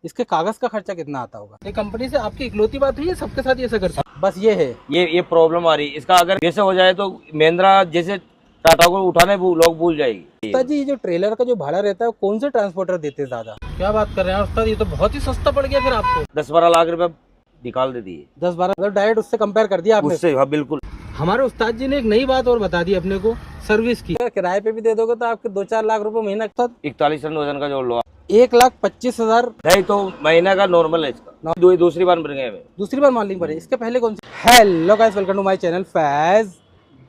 इसके कागज का खर्चा कितना आता होगा? ये कंपनी से आपकी इकलौती बात हुई है, सबके साथ ये ऐसा करता है? बस ये है, ये प्रॉब्लम आ रही है इसका। अगर जैसे हो जाए तो महिंद्रा जैसे टाटा को उठाने लोग भूल जाएगी। उस्ताद जी, ये जो ट्रेलर का जो भाड़ा रहता है वो कौन से ट्रांसपोर्टर देते हैं ज्यादा? क्या बात कर रहे हैं उस्ताद, ये तो बहुत ही सस्ता पड़ गया फिर आपको। 10-12 लाख रुपए निकाल दे दिए। 10-12 मतलब डायरेक्ट उससे कंपेयर कर दिया आपने? उससे हाँ बिल्कुल। हमारे उस्ताद जी ने एक नई बात और बता दी अपने को, सर्विस की। किराए पे भी दे दोगे तो आपके 2-4 लाख रुपए महीना। 41 टन वजन का जोड़ लो। 1,25,000 नहीं तो महीना का नॉर्मल है इसका। दूसरी बार बन गए हमें। दूसरी बार मालिक बने, इसके पहले कौन सी? Hello guys, welcome to my channel Faiz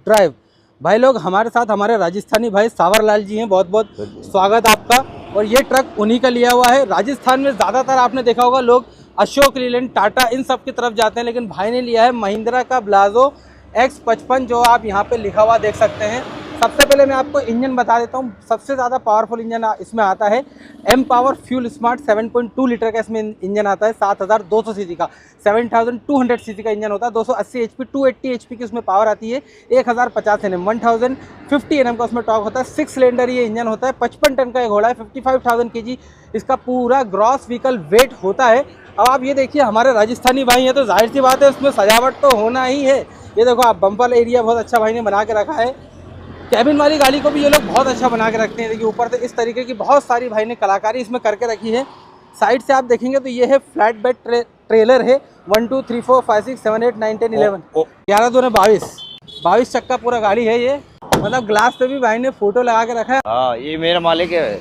drive. भाई लोग हमारे साथ हमारे राजस्थानी भाई सावर लाल जी हैं, बहुत बहुत स्वागत आपका। और ये ट्रक उन्हीं का लिया हुआ है। राजस्थान में ज़्यादातर आपने देखा होगा लोग अशोक लीलैंड, टाटा इन सब की तरफ जाते हैं, लेकिन भाई ने लिया है महिंद्रा का ब्लाजो X55, जो आप यहाँ पे लिखा हुआ देख सकते हैं। सबसे पहले मैं आपको इंजन बता देता हूँ। सबसे ज़्यादा पावरफुल इंजन इसमें आता है M power fuel smart 7.2 litre का इसमें इंजन आता है। 7,200 सीसी का 7,200 सीसी का इंजन होता है। 280 HP 280 HP की उसमें पावर आती है। 1,050 Nm 1,050 Nm का उसमें टॉर्क होता है। 6 सिलेंडर ये इंजन होता है। 55 टन का एक घोड़ा है। 55,000 kg इसका पूरा ग्रॉस व्हीकल वेट होता है। अब आप ये देखिए, हमारे राजस्थानी भाई हैं तो जाहिर सी बात है उसमें सजावट तो होना ही है। ये देखो आप, बम्पर एरिया बहुत अच्छा भाई ने बना के रखा है। कैबिन वाली गाड़ी को भी ये लोग बहुत अच्छा बना के रखते हैं। देखिए ऊपर से इस तरीके की बहुत सारी भाई ने कलाकारी इसमें करके रखी है। साइड से आप देखेंगे तो ये है फ्लैट बेड ट्रेलर है। 1 2 3 4 5 6 7 8 9 10 11 11 2 22 चक्का पूरा गाड़ी है ये। मतलब ग्लास पे भी भाई ने फोटो लगा के रखा है। हाँ, ये मेरा मालिक है।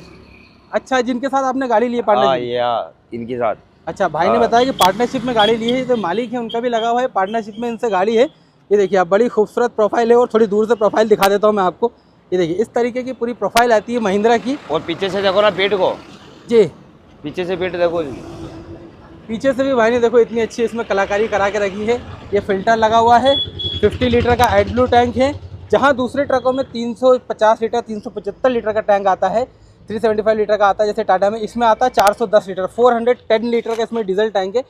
अच्छा, जिनके साथ आपने गाड़ी ली है पार्टनरशिप? इनके साथ। अच्छा, भाई ने बताया कि पार्टनरशिप में गाड़ी ली है, तो मालिक है उनका भी लगा हुआ है, पार्टनरशिप में इनसे गाड़ी है। ये देखिए आप, बड़ी खूबसूरत प्रोफाइल है। और थोड़ी दूर से प्रोफाइल दिखा देता हूँ मैं आपको। ये देखिए इस तरीके की पूरी प्रोफाइल आती है महिंद्रा की। और पीछे से देखो ना पेट को जी, पीछे से पेट देखो। पीछे से भी भाई ने देखो इतनी अच्छी इसमें कलाकारी करा के रखी है। ये फिल्टर लगा हुआ है। 50 लीटर का एडब्लू टैंक है। जहाँ दूसरे ट्रकों में 350 लीटर 375 लीटर का टैंक आता है, 375 लीटर का आता है जैसे टाटा में, इसमें आता है 410 लीटर 410 लीटर का इसमें डीजल टैंक है,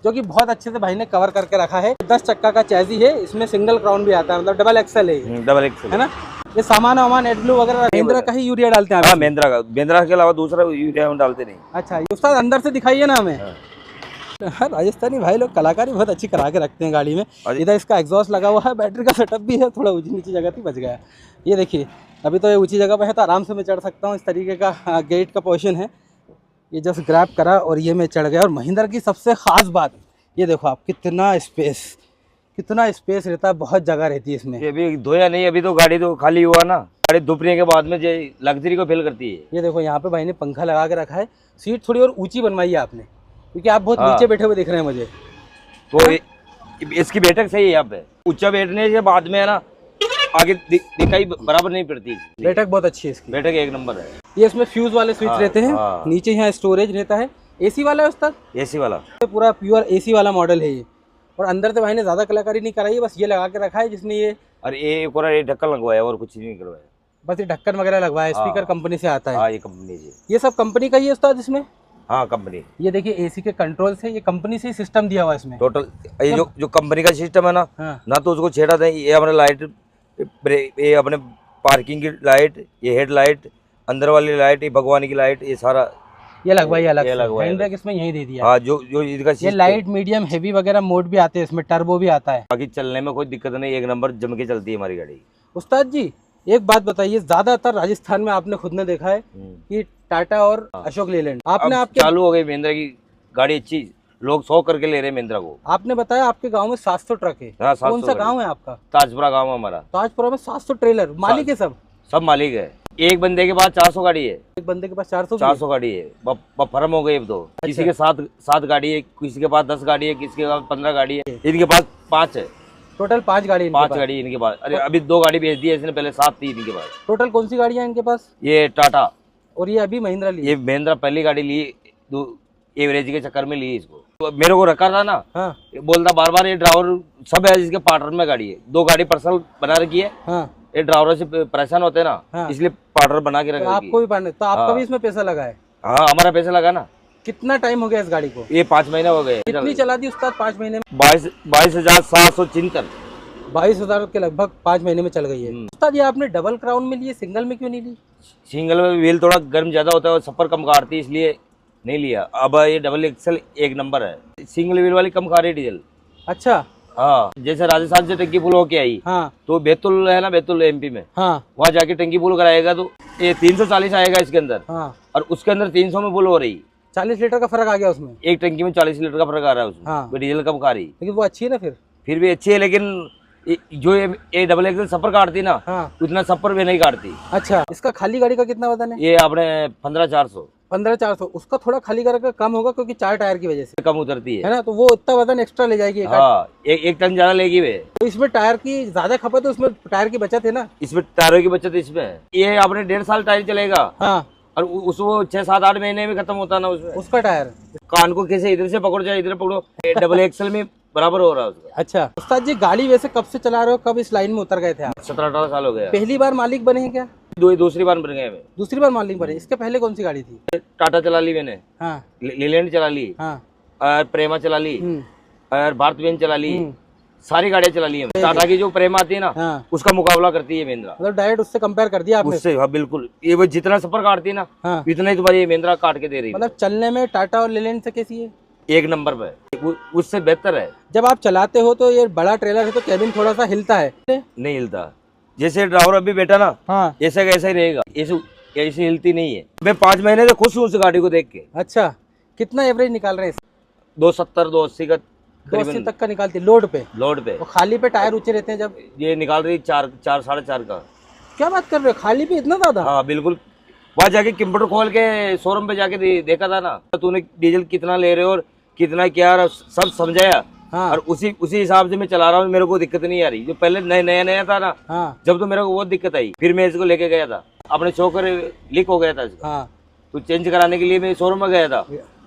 जो कि बहुत अच्छे से भाई ने कवर करके रखा है। 10 चक्का का चैसी है, इसमें सिंगल क्राउन भी आता है, मतलब डबल एक्सल है। डबल एक्सल है ना। ये सामान वामान एडब्लू वगैरह महिंद्रा का ही यूरिया डालते हैं? हाँ, महिंद्रा के अलावा दूसरा यूरिया हम डालते नहीं। अच्छा, उस्ताद अंदर से दिखाइए ना हमें। हाँ, राजस्थानी भाई लोग कलाकारी बहुत अच्छी करा के रखते हैं गाड़ी में। इधर इसका एग्जॉस्ट लगा हुआ है, बैटरी का सेटअप भी है। थोड़ा ऊंची नीची जगह थी, बच गया। ये देखिए अभी तो ये ऊंची जगह पे है तो आराम से मैं चढ़ सकता हूँ। इस तरीके का गेट का पोजीशन है। ये जस्ट ग्रैब करा और ये मैं चढ़ गया। और महिंद्रा की सबसे ख़ास बात, ये देखो आप, कितना स्पेस रहता है, बहुत जगह रहती है इसमें। ये अभी धोया नहीं, अभी तो गाड़ी तो खाली हुआ ना। गाड़ी धुपने के बाद में लग्जरी को फील करती है। ये देखो यहाँ पे भाई ने पंखा लगा के रखा है। सीट थोड़ी और ऊंची बनवाई है आपने, क्योंकि आप बहुत नीचे बैठे हुए दिख रहे हैं मुझे। तो इसकी बैठक सही है। यहाँ पे ऊंचा बैठने के बाद में है ना, आगे दिखाई बराबर नहीं पड़ती। बैठक बहुत अच्छी है इसकी, बैठक एक नंबर है। ये इसमें फ्यूज वाले स्विच रहते हैं। नीचे यहाँ स्टोरेज रहता है। एसी वाला है उस्ताद? एसी वाला, पूरा प्योर एसी वाला मॉडल है ये। और अंदर से भाई ने ज्यादा कलाकारी नहीं कराई है, बस ये लगा के रखा है जिसमें ये, और ये ढक्कन लगवाया और कुछ नहीं करवाया। बस ये ढक्कन वगैरह लगवाया। स्पीकर कंपनी से आता है। हाँ, ये कंपनी से। ये सब कंपनी का ही है उस्ताद इसमें? हाँ, कंपनी। ये देखिए एसी के कंट्रोल से ये कंपनी से सिस्टम दिया हुआ है इसमें टोटल। ये जो कंपनी का सिस्टम है ना, हाँ। ना तो उसको छेड़ा दें। ये अपने लाइट, ये अपने पार्किंग की लाइट, ये हेड लाइट, अंदर वाली लाइट, ये भगवान की लाइट, ये सारा ये लगवाई अलग से। लगवाई हैंडब्रेक इसमें यही दे दिया। हाँ, जो इसका ये लाइट, मीडियम, हेवी वगैरह मोड भी आते हैं इसमें, टर्बो भी आता है। बाकी चलने में कोई दिक्कत नहीं, एक नंबर जम के चलती है हमारी गाड़ी। उस्ताद जी एक बात बताइए, ज्यादातर राजस्थान में आपने खुद ने देखा है कि टाटा और अशोक लीलैंड आपने आपके चालू हो गई महिंद्रा की गाड़ी अच्छी, लोग 100 करके ले रहे हैं महिंद्रा को। आपने बताया आपके गांव में 700 ट्रक है। हाँ, 700 कौन सा गांव है आपका? ताजपुरा गांव है हमारा। ताजपुरा में 700 ट्रेलर मालिक है सब मालिक है। एक बंदे के पास 400 गाड़ी है। एक बंदे के पास 400 गाड़ी है। फर्म हो गई अब तो। अच्छा। किसी के साथ 7 गाड़ी है, किसी के पास 10 गाड़ी है, किसी के पास 15 गाड़ी है, इनके पास 5 है। टोटल 5 गाड़ी? 5 गाड़ी इनके पास। अरे अभी 2 गाड़ी भेज दी है इसने, पहले 7 थी इनके पास। टोटल कौन सी गाड़ियाँ इनके पास? ये टाटा और ये अभी महिंद्रा ली? ये महिंद्रा पहली गाड़ी ली, एवरेज के चक्कर में ली इसको। तो मेरे को रखा था ना। हाँ। बोलता बार बार, ये ड्राइवर सब है जिसके पार्टनर में गाड़ी है। 2 गाड़ी पर्सनल बना रखी है। हाँ। ये ड्राइवरों से परेशान होते हैं ना। हाँ। इसलिए पार्टनर बना के रखा। तो आपको भी पार्टनर, तो आपका भी इसमें पैसा लगा है? हाँ, हमारा पैसा लगा ना। कितना टाइम हो गया इस गाड़ी को? ये 5 महीने हो गए। कितनी चला दी उस्ताद 5 महीने में? 22,773। 22,000 के लगभग 5 महीने में चल गई है। उस्ताद ये आपने डबल क्राउन में ली, सिंगल में क्यों नहीं ली? सिंगल में व्हील थोड़ा गर्म ज्यादा होता है और सफर कम काटती है, इसलिए नहीं लिया। अब ये डबल एक्सल एक नंबर है, सिंगल व्हील वाली कम खा रही है डीजल। अच्छा। हाँ, जैसे राजस्थान से टंकी फुल होके आई, हाँ तो बैतुल है ना, बैतुल एमपी में, हाँ वहाँ जाके टंकी फुल कराएगा तो ये 340 आएगा इसके अंदर, हाँ। और उसके अंदर 300 में फुल हो रही। 40 लीटर का फर्क आ गया उसमें। एक टंकी में 40 लीटर का फर्क आ रहा है उसमें। हाँ। वो डीजल कम खा रही, लेकिन वो अच्छी है ना फिर भी अच्छी है। लेकिन जो ये डबल एक्सल सफर काटती ना, हाँ। उतना सफर भी नहीं काटती। अच्छा, इसका खाली गाड़ी का कितना वजन है? ये आपने 15,400 15,400। उसका थोड़ा खाली गाड़ी का कम होगा क्योंकि 4 टायर की वजह से, कम उतरती है है। ना, तो वो इतना वजन एक्स्ट्रा ले जाएगी। हाँ, एक टन ज्यादा लेगी वे। तो इसमें टायर की ज्यादा खपत है, उसमें टायर की बचत है ना। इसमें टायरों की बचत इसमें है। ये आपने 1.5 साल टायर चलेगा, हाँ। और उस वो 6-7-8 महीने में खत्म होता ना उसमें। उसका टायर कान को कैसे इधर से पकड़ो चाहे इधर पकड़ो, डबल एक्सल में बराबर हो रहा है उसका। अच्छा उस्ताद जी, गाड़ी वैसे कब से चला रहे हो, कब इस लाइन में उतर गए थे आप? 17-18 साल हो गया। पहली बार मालिक बने हैं क्या? दूसरी बार बन गए मैं। दूसरी बार मालिक बने। इसके पहले कौन सी गाड़ी थी? टाटा चला ली मैंने, हाँ लीलैंड चला ली, हाँ। और प्रेमा चला ली, और भारत बेंज चला ली, सारी गाड़ियां चला ली है। टाटा की जो प्रेमा आती है ना, हाँ। उसका मुकाबला करती है महिंद्रा। मतलब डायरेक्ट उससे कंपेयर कर दिया आपने? उससे, हाँ बिल्कुल। ये वो जितना सफर काटती है ना, हाँ। इतना ही तुम्हारी ये महिंद्रा काट के दे रही है। मतलब चलने में टाटा और लेलैंड से कैसी है? एक नंबर पे, उससे बेहतर है। जब आप चलाते हो तो ये बड़ा ट्रेलर है तो कैबिन थोड़ा सा हिलता है? नहीं हिलता। जैसे ड्राइवर अभी बैठा ना, हाँ। ऐसा कैसा ही रहेगा, ऐसे हिलती नहीं है। मैं 5 महीने से खुश हूँ उस गाड़ी को देख के। अच्छा, कितना एवरेज निकाल रहे हैं? 270 280 का 280 तक का निकालती लोड पे? लोड पे। और खाली पे टायर ऊंचे रहते हैं जब? ये निकाल रही 4 4.5 का। क्या बात कर रहे हो, खाली पे इतना ज्यादा? हाँ बिल्कुल। वहाँ जाके कंप्यूटर खोल के शोरूम पे जाके देखा था ना, तूने डीजल कितना ले रहे हो और कितना क्या, सब समझाया। हाँ। और उसी हिसाब से मैं चला रहा हूँ, मेरे को दिक्कत नहीं आ रही। जो पहले नया था ना, हाँ। जब तो मेरे को बहुत दिक्कत आई, फिर मैं इसको लेके गया था, अपने शोकर लीक हो गया था इसका। हाँ। तो चेंज कराने के लिए मैं शोरूम में गया था,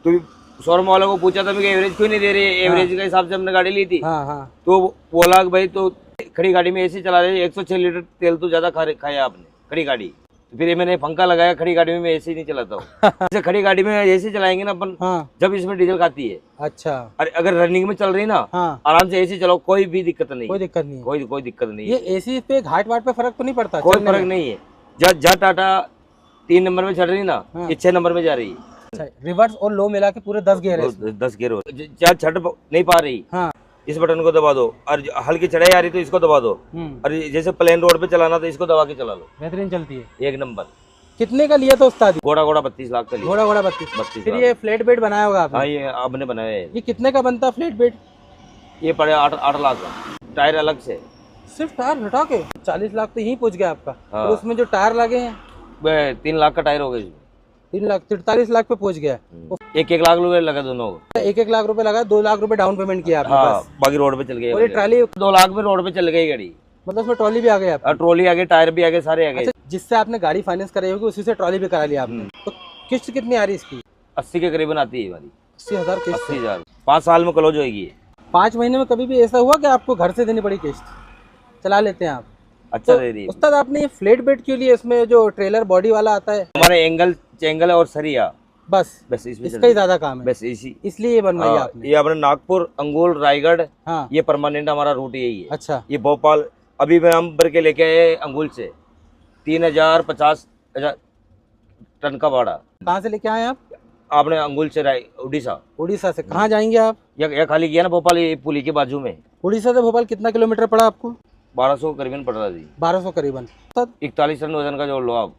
तो शोरूम वालों को पूछा था मैं एवरेज क्यों नहीं दे रही है, एवरेज के हिसाब से हमने गाड़ी ली थी। हाँ हाँ। तो बोला भाई तो खड़ी गाड़ी में ऐसे चला रहे, 106 लीटर तेल तो ज्यादा खाया आपने खड़ी गाड़ी। तो फिर मैंने पंखा लगाया, खड़ी गाड़ी में मैं ऐसे ही नहीं चलाता हूँ। जैसे खड़ी गाड़ी में ऐसे चलाएंगे ना अपन, हाँ। जब इसमें डीजल खाती है। अच्छा। अरे अगर रनिंग में चल रही ना, हाँ। आराम से ऐसे चलाओ, कोई भी दिक्कत नहीं। कोई दिक्कत नहीं है। कोई दिक्कत नहीं ये है। एसी पे घाट वाट पे फर्क तो नहीं पड़ता? कोई फर्क नहीं है। जहाँ टाटा 3 नंबर में चढ़ रही ना, हाँ। ये 6 नंबर में जा रही है। अच्छा, रिवर्स और लो मिला के पूरे 10 गियर है इसमें? 10 गियर हो, जहाँ छठ नहीं पा रही, हाँ। इस बटन को दबा दो, और हल्की चढ़ाई आ रही तो इसको दबा दो, और जैसे प्लेन रोड पे चलाना तो इसको दबा के चला लो, बेहतरीन चलती है। एक नंबर। कितने का लिया था उस्ताद? घोड़ा 32 लाख का लिया। घोड़ा 32। फिर लाख। ये फ्लैट बेड बनाया होगा आपने? हाँ, ये आपने बनाया है। ये कितने का बनता फ्लैट बेड? ये पड़े 8 लाख का, टायर अलग से। सिर्फ टायर हटा के 40 लाख तो यहीं पहुंच गया आपका। हाँ। और उसमें जो टायर लगे हैं 3 लाख का टायर हो गया इसमें। 3 लाख, 43 लाख पे पहुंच गया। 1 लाख रुपए लगा दोनों को। 1 लाख रुपए लगा, 2 लाख रुपए डाउन पेमेंट किया आपने हाँ, बस। बाकी रोड पे चल गई। और ये ट्राली 2 लाख में रोड पे चल गई गाड़ी। मतलब उसमें ट्रॉली भी आ गई आपकी? और ट्रॉली आगे, टायर भी आगे, सारे आगे। अच्छा, जिससे आपने गाड़ी फाइनेंस कराई होगी उसी से ट्रॉली भी करा लिया आपने। तो किस्त कितनी आ रही है इसकी? 80 के करीबन आती है हमारी। 80,000 किस्त? 80,000 5 साल में क्लोज होगी। 5 महीने में कभी भी ऐसा हुआ कि आपको घर से देनी पड़ी किस्त? चला लेते हैं आप? अच्छा तो दे रही है। उस्ताद आपने ये फ्लैट बेड क्यों लिया? इसमें जो ट्रेलर बॉडी वाला आता है हमारे एंगल, चेंगल और सरिया, बस इसमें इसका ही ज्यादा काम है, बस इसी। इसलिए ये बनवाई हाँ, आपने? ये अपने नागपुर, अंगुल, रायगढ़, हाँ। ये परमानेंट हमारा रूट यही है। अच्छा। ये भोपाल, अभी मैं हम भर के लेके आए अंगुल से 3,050 टन का भाड़ा। कहाँ से लेके आए आप? आपने अंगुल से उड़ीसा। उड़ीसा से? कहाँ जाएंगे आप? यह खाली किया ना भोपाल, ये पुली के बाजू में। उड़ीसा से भोपाल कितना किलोमीटर पड़ा आपको? 1200 करीबन पड़ रहा जी। 1200 करीबन। 41 टन वजन का जोड़ लो आप।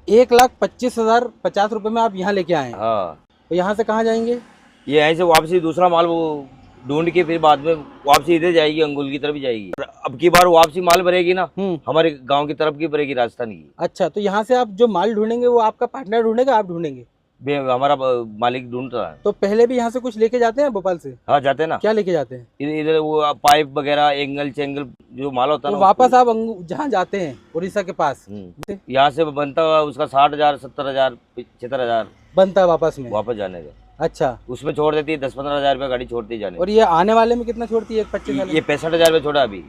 1,25,050 रुपए में आप यहाँ लेके आए हैं। हाँ। तो यहाँ से कहाँ जाएंगे? ये यहीं से वापसी दूसरा माल वो ढूंढ के फिर बाद में वापसी इधर जाएगी, अंगुल की तरफ ही जाएगी। और अब की बार वापसी माल भरेगी ना, हमारे गांव की तरफ की भरेगी, राजस्थान की। अच्छा, तो यहाँ से आप जो माल ढूंढेंगे वो आपका पार्टनर ढूंढेगा, आप ढूंढेंगे? हमारा मालिक ढूंढ रहा है। तो पहले भी यहाँ से कुछ लेके जाते हैं भोपाल से? हाँ, जाते हैं ना। क्या लेके जाते हैं? इधर वो पाइप वगैरह, एंगल चेंगल जो माल होता है तो ना, वापस आप जहाँ जाते हैं उड़ीसा के पास, यहाँ से बनता हुआ उसका 60,000, 70,000, 75,000 बनता है वापस में, वापस जाने का। अच्छा। उसमें छोड़ देती है 10-15,000 रुपये गाड़ी छोड़ती है जाने। और ये आने वाले में कितना छोड़ती है? 25,000? ये 65,000 रुपये छोड़ा अभी।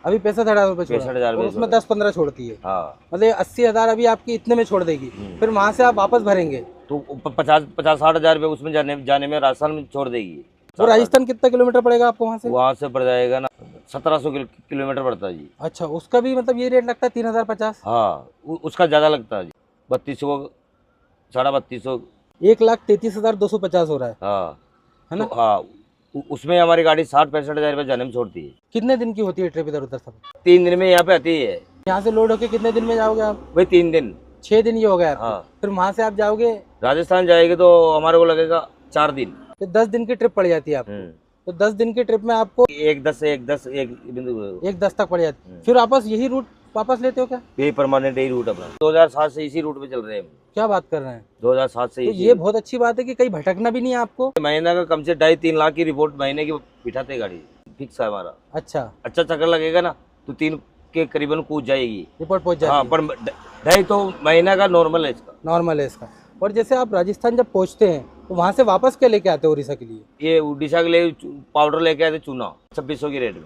अभी 65,000 रुपये छोड़ा, 65,000 और उसमें 10-15 छोड़ती है। हाँ, मतलब 80,000 अभी आपकी इतने में छोड़ देगी, फिर वहाँ से आप वापस भरेंगे तो 50-60,000 रुपये उसमें जाने में राजस्थान में छोड़ देगी। तो राजस्थान कितना किलोमीटर पड़ेगा आपको वहाँ से? वहाँ से पड़ जाएगा ना 1700 किलोमीटर पड़ता है जी। अच्छा, उसका भी मतलब ये रेट लगता है 3,050? हाँ, उसका ज़्यादा लगता है जी, 3200, 3250। 1,33,250 हो रहा है। हाँ है ना? तो हाँ उसमें हमारी गाड़ी 60-65 हजार रुपये जाने में छोड़ती है। कितने दिन की होती है ट्रिप इधर उधर सब? 3 दिन में यहाँ पे आती है। यहाँ से लोड होके कितने दिन में जाओगे आप? वही 3 दिन। 6 दिन ये हो गया आपको। हाँ फिर वहाँ से आप जाओगे राजस्थान जाएगी तो हमारे को लगेगा 4 दिन। तो 10 दिन की ट्रिप पड़ जाती है आपको। तो 10 दिन की ट्रिप में आपको 1-10 तक पड़ जाती है। फिर वापस यही रूट वापस लेते हो क्या? यही परमानेंट यही रूट अपना 2007 से इसी रूट पे चल रहे हैं। क्या बात कर रहे हैं? 2007 से तो ये बहुत अच्छी बात है कि कहीं भटकना भी नहीं है आपको। महीना का कम से 2.5-3 लाख की रिपोर्ट महीने की बिठाते गाड़ी फिक्स है हमारा। अच्छा चक्कर लगेगा ना तो 3 के करीबन कूद जाएगी रिपोर्ट पहुंच जाती हाँ है। पर 2.5 तो महीना का नॉर्मल है इसका। नॉर्मल है इसका। और जैसे आप राजस्थान जब पहुंचते हैं तो वहाँ से वापस क्या लेके आते हो उड़ीसा के लिए? ये उड़ीसा के लिए पाउडर लेके आए थे चूना 2600 की रेट में।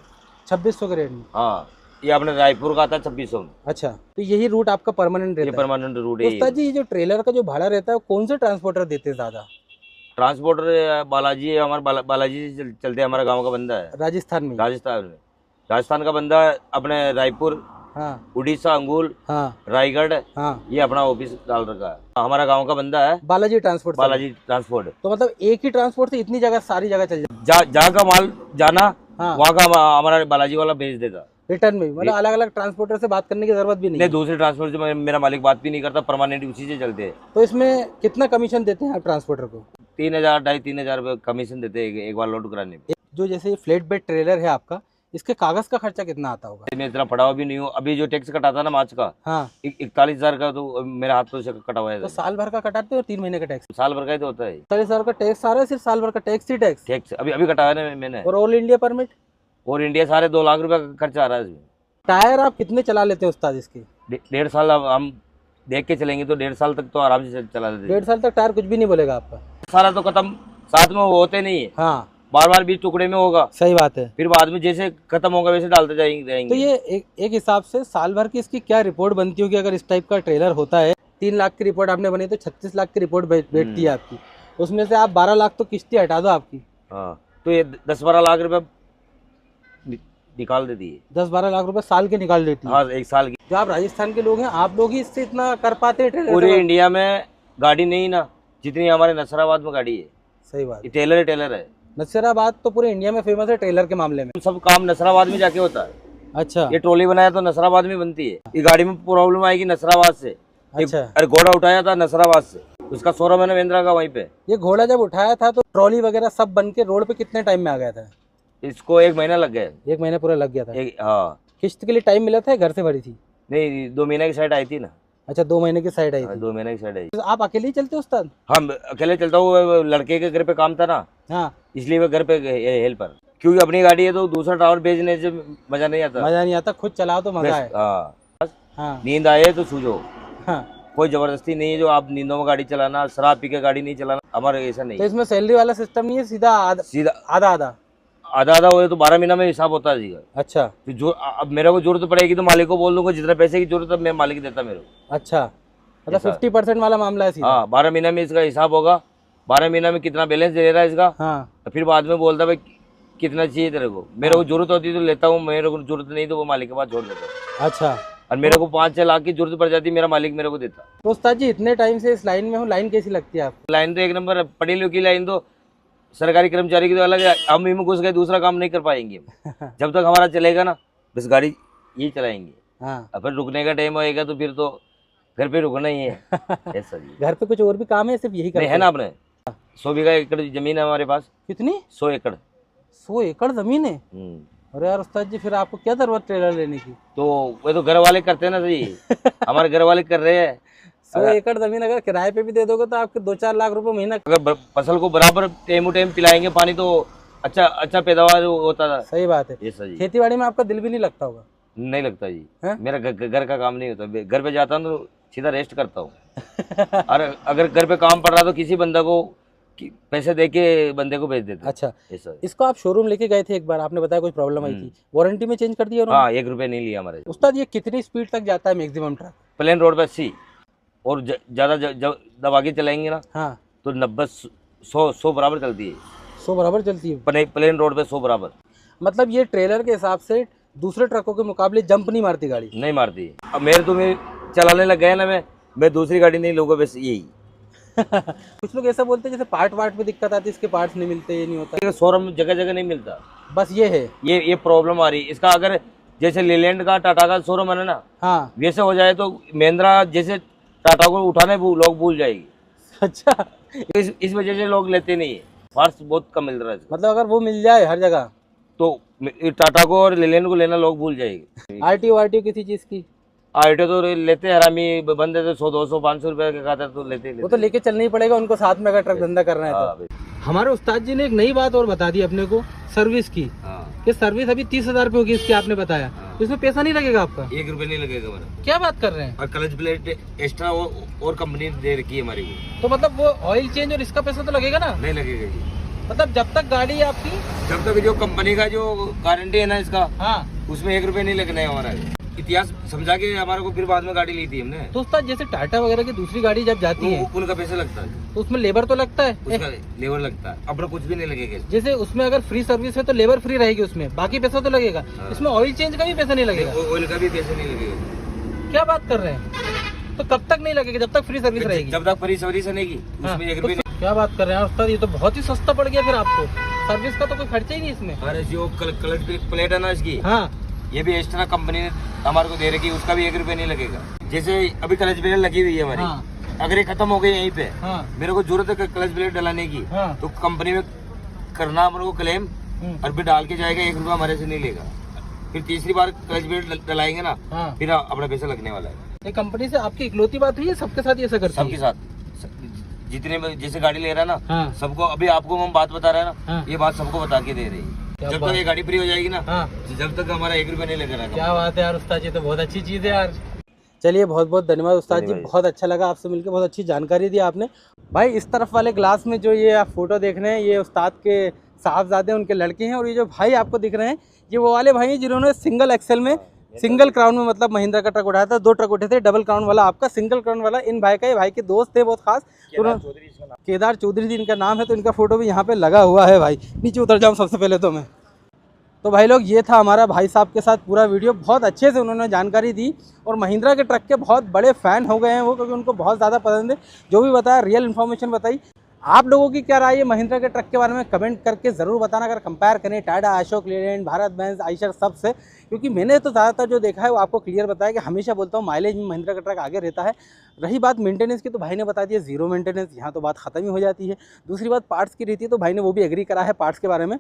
2600 के रेट में? हाँ ये अपने रायपुर का आता 2600 में। अच्छा तो यही रूट आपका परमानेंट ये रहता है? परमानेंट रूट तो है। उस्ताद जी ये जो ट्रेलर का जो भाड़ा रहता है वो कौन से ट्रांसपोर्टर देते हैं ज्यादा? ट्रांसपोर्टर बालाजी है हमारे बालाजी से चलते हैं। हमारा गांव का बंदा है राजस्थान में? राजस्थान का बंदा है अपने रायपुर हाँ उड़ीसा अंगुल हाँ रायगढ़ हाँ ये अपना ऑफिस डाल रखा है। हमारा गांव का बंदा है बालाजी ट्रांसपोर्ट। बालाजी ट्रांसपोर्ट। तो मतलब एक ही ट्रांसपोर्ट से इतनी जगह सारी जगह चल जाए? जहाँ का माल जाना हाँ। वहाँ का हमारा बालाजी वाला भेज देता रिटर्न में? मतलब अलग अलग ट्रांसपोर्टर से बात करने की जरूरत भी नहीं? नहीं दूसरे ट्रांसपोर्ट से मेरा मालिक बात भी नहीं करता परमानेंट उसी से चलते हैं। तो इसमें कितना कमीशन देते हैं आप ट्रांसपोर्टर को? 3,000 2,500-3,000 रुपये कमीशन देते हैं एक बार लोड कराने में। जो जैसे ये फ्लैट बेड ट्रेलर है आपका, इसके कागज का खर्चा कितना आता होगा? मैं इतना पड़ा हुआ भी नहीं हूँ। अभी जो टैक्स कटा था ना मार्च का हाँ 41,000 का तो मेरे हाथों से कटा हुआ तो है। साल भर का कटाते हो? 3 महीने का टैक्स? साल भर का ही तो होता है। 40,000 का टैक्स आ रहा है? सिर्फ साल भर का टैक्स ही टैक्स? टैक्स अभी कटा है ना मैंने। और ऑल इंडिया परमिट और इंडिया सारे 2 लाख रुपए का खर्चा आ रहा है इसमें। टायर आप कितने चला लेते हैं उस्ताद इसके? 1.5 साल अब हम देख के चलेंगे तो 1.5 साल तक तो आराम से चला लेते। 1.5 साल तक टायर कुछ भी नहीं बोलेगा आपका? सारा तो खत्म साथ में होते नहीं है। हाँ बार बार बीच टुकड़े में होगा। सही बात है। फिर बाद में जैसे खत्म होगा वैसे डालते जाएंगे। तो ये एक हिसाब से साल भर की इसकी क्या रिपोर्ट बनती होगी अगर इस टाइप का ट्रेलर होता है? 3 लाख की रिपोर्ट आपने बनी तो 36 लाख की रिपोर्ट बैठती है आपकी। उसमें से आप 12 लाख तो किस्ती हटा दो आपकी। हाँ तो ये 10-12 लाख रुपए निकाल देती है। 10-12 लाख रुपए साल के निकाल देती है। हाँ 1 साल की। जो आप राजस्थान के लोग हैं आप लोग ही इससे इतना कर पाते हैं ट्रेलर? पूरे इंडिया में गाड़ी नहीं ना जितनी हमारे नसराबाद में गाड़ी है। सही बात है। टेलर है। नसराबाद तो पूरे इंडिया में फेमस है ट्रेलर के मामले में। सब काम नसराबाद में जाके होता है। अच्छा ये ट्रॉली बनाया तो नसराबाद में बनती है। ये गाड़ी में प्रॉब्लम आएगी नसराबाद से। अच्छा अरे घोड़ा उठाया था नसराबाद से उसका शोरूम है ना महिंद्रा का वहीं पे। ये घोड़ा जब उठाया था तो ट्रॉली वगैरह सब बन के रोड पे कितने टाइम में आ गया था? इसको 1 महीना लग गया। 1 महीना पूरा लग गया था? हाँ किस्त के लिए टाइम मिला था? घर से भरी थी? नहीं 2 महीने की साइड आई थी ना। अच्छा 2 महीने की साइड आई थी। 2 महीने की साइड आई। तो आप अकेले ही चलते हो उस्ताद? हम अकेले चलता हूँ। लड़के के घर पे काम था ना हाँ इसलिए मैं घर पे हेल्पर। क्योंकि अपनी गाड़ी है तो दूसरा ड्राइवर भेजने से मजा नहीं आता। मजा नहीं आता, खुद चलाओ तो मजा है। हाँ हाँ नींद आए तो सूझो। हाँ कोई जबरदस्ती नहीं है जो आप नींदों में गाड़ी चलाना शराब पी के गाड़ी नहीं चलाना हमारा ऐसा नहीं। तो इसमें सैलरी वाला सिस्टम नहीं है? सीधा आधा आधा हुए तो 12 महीना में हिसाब होता है जी। अच्छा तो जो अब मेरे को जरूरत पड़ेगी तो मालिक को बोल दूंगा जितना पैसे की जरूरत है मैं मालिक देता मेरे को। अच्छा मतलब 50% वाला मामला है सीधा? हाँ 12 महीना में इसका हिसाब होगा। 12 महीना में कितना बैलेंस दे रहा है इसका। हाँ तो फिर बाद में बोलता भाई कितना चाहिए तेरे को। मेरे को जरूरत होती है तो लेता हूँ। मेरे को जरूरत नहीं तो वो मालिक के पास छोड़ देता हूँ। अच्छा और मेरे को 5-6 लाख की जरूरत पड़ जाती है मेरा मालिक मेरे को देता। तो उस्ताद जी इतने टाइम से इस लाइन में हूँ, लाइन कैसी लगती है आपको? लाइन तो 1 नंबर पढ़ी लिखी लाइन तो सरकारी कर्मचारी की तो अलग है। हम इनमें घुस गए दूसरा काम नहीं कर पाएंगे। जब तक हमारा चलेगा ना बस गाड़ी यही चलाएंगे। हाँ अब फिर रुकने का टाइम होएगा तो फिर तो घर पे रुकना ही है। ऐसा जी। घर पे कुछ और भी काम है सिर्फ यही नहीं है ना अपने 100 बीघा एकड़ जमीन है हमारे पास। कितनी? 100 एकड़। 100 एकड़ जमीन है? अरे यार उस्ताद जी फिर आपको क्या जरूरत ट्रेलर लेने की? तो वो तो घर वाले करते हैं ना सही। हमारे घर वाले कर रहे हैं। 100 एकड़ जमीन अगर किराए पे भी दे दोगे तो आपके 2-4 लाख रुपए महीना। अगर फसल को बराबर टाइम पिलाएंगे पानी तो अच्छा पैदावार होता था। सही बात है। ऐसा जी। खेती बाड़ी में आपका दिल भी नहीं लगता होगा? नहीं लगता जी। है? मेरा घर का काम नहीं होता। घर पे जाता हूँ तो सीधा रेस्ट करता हूँ। और अगर घर पे काम पड़ रहा तो किसी बंदा को पैसे दे के बंदे को भेज देते। अच्छा ऐसा। इसको आप शोरूम लेके गए थे एक बार, आपने बताया कुछ प्रॉब्लम आई थी, वारंटी में चेंज कर दिया उन्होंने? हाँ 1 रुपये नहीं लिया हमारे। उस्ताद ये कितनी स्पीड तक जाता है मैक्सिमम ट्रक? प्लेन रोड पे 80 और ज्यादा दबा के चलाएंगे ना हाँ तो 90-100 बराबर चलती है। 100 बराबर चलती है प्लेन रोड पे 100 बराबर। मतलब ये ट्रेलर के हिसाब से दूसरे ट्रकों के मुकाबले जंप नहीं मारती गाड़ी? नहीं मारती। अब मेरे तो मैं चलाने लग गया ना मैं दूसरी गाड़ी नहीं लूंगा बस यही। कुछ लोग ऐसा बोलते हैं जैसे पार्ट में दिक्कत आती है, इसके पार्ट्स नहीं मिलते, ये नहीं होता। शोरूम जगह जगह नहीं मिलता, बस ये है, ये प्रॉब्लम आ रही है इसका। अगर जैसे लेलैंड का टाटा का शोरूम है ना, हाँ वैसे हो जाए तो महिंद्रा जैसे टाटा को उठाने लोग भूल जाएगी। अच्छा, तो इस वजह से लोग लेते नहीं है, पार्ट्स बहुत कम मिल रहा है। मतलब अगर वो मिल जाए हर जगह तो टाटा को और लेलैंड को लेना लोग भूल जाएगी। आरटीओ किसी चीज की आरटीओ तो लेते हैं हरामी बंदे, तो 100 200 500 रुपए के खाते तो लेते वो तो लेके चलना ही पड़ेगा उनको साथ में, अगर ट्रक धंधा करना है तो। हमारे उस्ताद जी ने एक नई बात और बता दी अपने को, सर्विस की। कि सर्विस अभी 30,000 रुपए होगी इसकी, आपने बताया। तो इसमें पैसा नहीं लगेगा आपका? 1 रुपए नहीं लगेगा हमारा। क्या बात कर रहे हैं? और क्लच प्लेट एक्स्ट्रा और कंपनी दे रखी है हमारी को। तो मतलब वो ऑयल चेंज और इसका पैसा तो लगेगा ना? नहीं लगेगा जी। मतलब जब तक गाड़ी आपकी, जब तक जो कंपनी का जो गारंटी है ना इसका, हाँ, उसमें 1 रुपए नहीं लगना है हमारा। इतिहास समझा के हमारे को फिर बाद में गाड़ी ली थी हमने। तो उस्ताद जैसे टाटा वगैरह की दूसरी गाड़ी जब जाती है उनका पैसा लगता है, तो उसमें लेबर तो लगता है, उसका लेबर लगता है, अपना कुछ भी नहीं लगेगा। जैसे उसमें अगर फ्री सर्विस है तो लेबर फ्री रहेगी, उसमें बाकी पैसा तो लगेगा। इसमें ऑयल चेंज का भी पैसा नहीं लगेगा? ऑयल का भी पैसा नहीं लगेगा। क्या बात कर रहे हैं? तो कब तक नहीं लगेगा? जब तक फ्री सर्विस रहेगी? जब तक फ्री सर्विस रहेगी उसमें 1 रुपए। क्या बात कर रहे हैं उस्ताद, ये तो बहुत ही सस्ता पड़ गया फिर आपको। सर्विस का तो कोई खर्चा ही नहीं इसमें। अरे जो क्लच प्लेट है ना इसकी, हाँ, ये भी एक्स्ट्रा कंपनी ने हमारे को दे रखी है, उसका भी 1 रुपए नहीं लगेगा। जैसे अभी क्लच प्लेट लगी हुई है हमारी, हाँ, अगर ये खत्म हो गई यहीं पे, हाँ, मेरे को जरूरत है क्लच प्लेट डलाने की, हाँ, तो कंपनी में करना मेरे को क्लेम, और फिर डाल के जाएगा, 1 रुपया हमारे से नहीं लेगा। फिर तीसरी बार क्लच प्लेट डलाएंगे ना, हाँ, फिर अपना पैसा लगने वाला है। ये कंपनी से आपकी इकलौती बात हुई है? सबके साथ ऐसा करती है? सबके साथ, जितने में जैसे गाड़ी ले रहा है ना, हाँ, सबको अभी आपको हम बात बता रहे हैं ना, हाँ, ये बात सबको बता के दे रही है। जब तक ये गाड़ी फ्री हो जाएगी ना, हाँ, जब तक हमारा 1 रुपया नहीं लगेगा। क्या बात है यार उस्ताद जी, तो बहुत अच्छी चीज़ है यार। चलिए बहुत बहुत धन्यवाद उस्ताद जी, बहुत अच्छा लगा आपसे मिलकर, बहुत अच्छी जानकारी दी आपने। भाई इस तरफ वाले ग्लास में जो ये आप फोटो देख रहे हैं, ये उस्ताद के साहबजादे उनके लड़के हैं, और ये जो भाई आपको दिख रहे हैं ये वो वाले भाई हैं जिन्होंने सिंगल एक्सेल में, सिंगल क्राउन में मतलब महिंद्रा का ट्रक उठाया था। 2 ट्रक उठे थे, डबल क्राउन वाला आपका, सिंगल क्राउन वाला इन भाई का, ये भाई के दोस्त थे बहुत खास, केदार चौधरी जी इनका नाम है। तो इनका फोटो भी यहाँ पे लगा हुआ है। भाई नीचे उतर जाऊँ सबसे पहले तो मैं। तो भाई लोग ये था हमारा भाई साहब के साथ पूरा वीडियो, बहुत अच्छे से उन्होंने जानकारी दी, और महिंद्रा के ट्रक के बहुत बड़े फ़ैन हो गए हैं वो, क्योंकि उनको बहुत ज़्यादा पसंद है। जो भी बताया रियल इन्फॉर्मेशन बताई। आप लोगों की क्या राय है महिंद्रा के ट्रक के बारे में कमेंट करके ज़रूर बताना। अगर कंपेयर करें टाटा, अशोक लेलैंड, भारत बेंज, आइशर सबसे, क्योंकि मैंने तो ज़्यादातर जो देखा है वो आपको क्लियर बताया कि हमेशा बोलता हूँ माइलेज में महिंद्रा का ट्रक आगे रहता है। रही बात मेंटेनेंस की, तो भाई ने बता दिया 0 मेंटेनेंस, यहाँ तो बात ख़त्म ही हो जाती है। दूसरी बात पार्ट्स की रहती है, तो भाई ने वो भी एग्री करा है पार्ट्स के बारे में।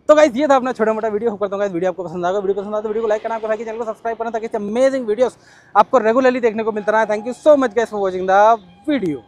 तो गाइस ये था अपना छोटा मोटा वीडियो। होप करता हूँ गाइस वीडियो आपको पसंद आएगा। वीडियो पसंद आता तो वीडियो को लाइक करना, आपको भाई के चैनल को सब्सक्राइब करना, ताकि अमेजिंग वीडियोस आपको रेगुलरली देखने को मिलता रहा है। Thank you so much guys for watching the video.